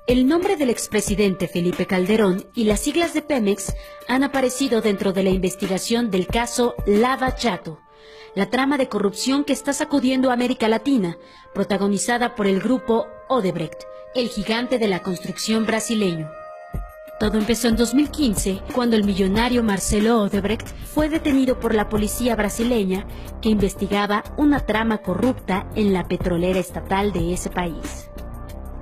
El nombre del expresidente Felipe Calderón y las siglas de Pemex han aparecido dentro de la investigación del caso Lava Jato, la trama de corrupción que está sacudiendo a América Latina, protagonizada por el grupo Odebrecht, el gigante de la construcción brasileño. Todo empezó en 2015, cuando el millonario Marcelo Odebrecht fue detenido por la policía brasileña que investigaba una trama corrupta en la petrolera estatal de ese país.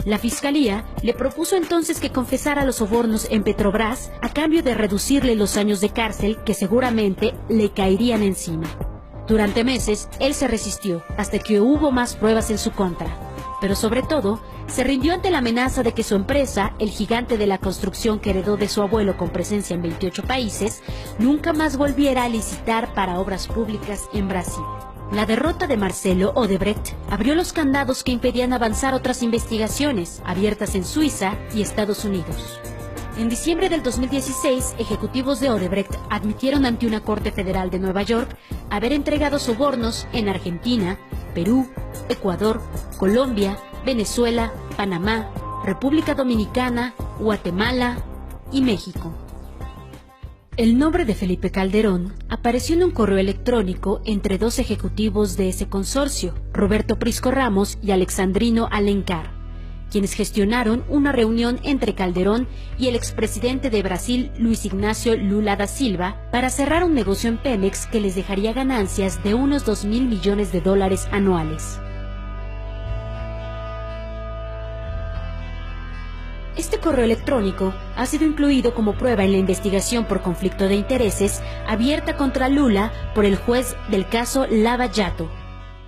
La fiscalía le propuso entonces que confesara los sobornos en Petrobras a cambio de reducirle los años de cárcel que seguramente le caerían encima. Durante meses, él se resistió hasta que hubo más pruebas en su contra. Pero sobre todo, se rindió ante la amenaza de que su empresa, el gigante de la construcción que heredó de su abuelo con presencia en 28 países, nunca más volviera a licitar para obras públicas en Brasil. La derrota de Marcelo Odebrecht abrió los candados que impedían avanzar otras investigaciones abiertas en Suiza y Estados Unidos. En diciembre del 2016, ejecutivos de Odebrecht admitieron ante una corte federal de Nueva York haber entregado sobornos en Argentina, Perú, Ecuador, Colombia, Venezuela, Panamá, República Dominicana, Guatemala y México. El nombre de Felipe Calderón apareció en un correo electrónico entre dos ejecutivos de ese consorcio, Roberto Prisco Ramos y Alexandrino Alencar, quienes gestionaron una reunión entre Calderón y el expresidente de Brasil, Luis Ignacio Lula da Silva, para cerrar un negocio en Pemex que les dejaría ganancias de unos $2.000 millones anuales. Este correo electrónico ha sido incluido como prueba en la investigación por conflicto de intereses abierta contra Lula por el juez del caso Lava Jato.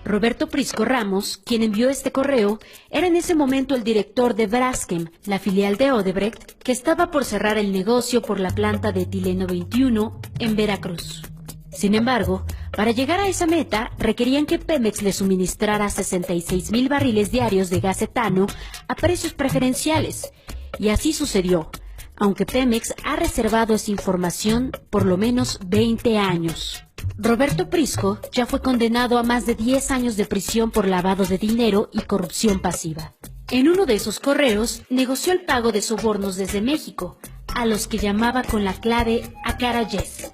Roberto Prisco Ramos, quien envió este correo, era en ese momento el director de Braskem, la filial de Odebrecht, que estaba por cerrar el negocio por la planta de etileno 21 en Veracruz. Sin embargo, para llegar a esa meta, requerían que Pemex le suministrara 66,000 barriles diarios de gas etano a precios preferenciales. Y así sucedió, aunque Pemex ha reservado esa información por lo menos 20 años. Roberto Prisco ya fue condenado a más de 10 años de prisión por lavado de dinero y corrupción pasiva. En uno de esos correos, negoció el pago de sobornos desde México, a los que llamaba con la clave Acarayes.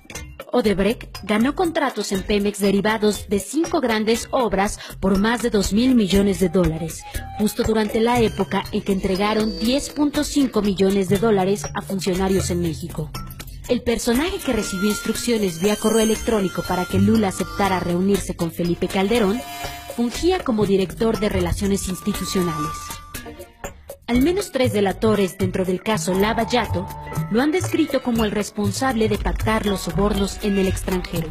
Odebrecht ganó contratos en Pemex derivados de 5 grandes obras por más de $2.000 millones, justo durante la época en que entregaron $10.5 millones a funcionarios en México. El personaje que recibió instrucciones vía correo electrónico para que Lula aceptara reunirse con Felipe Calderón, fungía como director de Relaciones Institucionales. Al menos 3 delatores dentro del caso Lava Jato lo han descrito como el responsable de pactar los sobornos en el extranjero.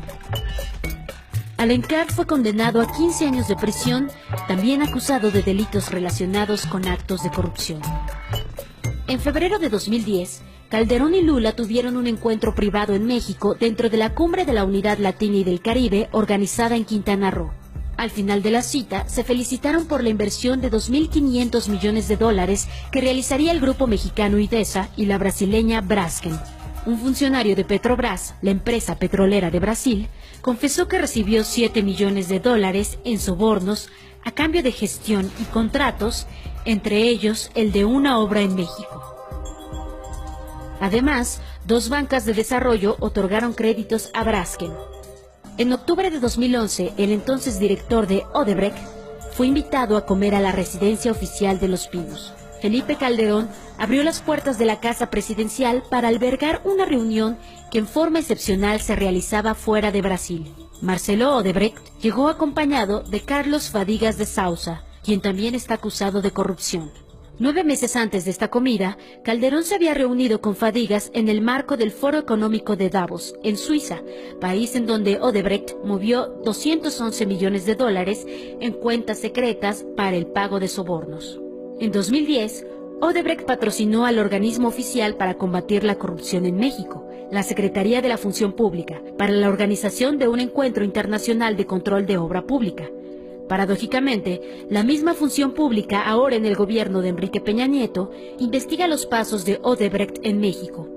Alencar fue condenado a 15 años de prisión, también acusado de delitos relacionados con actos de corrupción. En febrero de 2010, Calderón y Lula tuvieron un encuentro privado en México dentro de la Cumbre de la Unidad Latina y del Caribe organizada en Quintana Roo. Al final de la cita, se felicitaron por la inversión de $2.500 millones que realizaría el grupo mexicano IDESA y la brasileña Braskem. Un funcionario de Petrobras, la empresa petrolera de Brasil, confesó que recibió $7 millones en sobornos a cambio de gestión y contratos, entre ellos el de una obra en México. Además, 2 bancas de desarrollo otorgaron créditos a Braskem. En octubre de 2011, el entonces director de Odebrecht fue invitado a comer a la residencia oficial de Los Pinos. Felipe Calderón abrió las puertas de la casa presidencial para albergar una reunión que en forma excepcional se realizaba fuera de Brasil. Marcelo Odebrecht llegó acompañado de Carlos Fadigas de Sousa, quien también está acusado de corrupción. 9 meses antes de esta comida, Calderón se había reunido con Fadigas en el marco del Foro Económico de Davos, en Suiza, país en donde Odebrecht movió $211 millones en cuentas secretas para el pago de sobornos. En 2010, Odebrecht patrocinó al organismo oficial para combatir la corrupción en México, la Secretaría de la Función Pública, para la organización de un encuentro internacional de control de obra pública. Paradójicamente, la misma función pública ahora en el gobierno de Enrique Peña Nieto investiga los pasos de Odebrecht en México.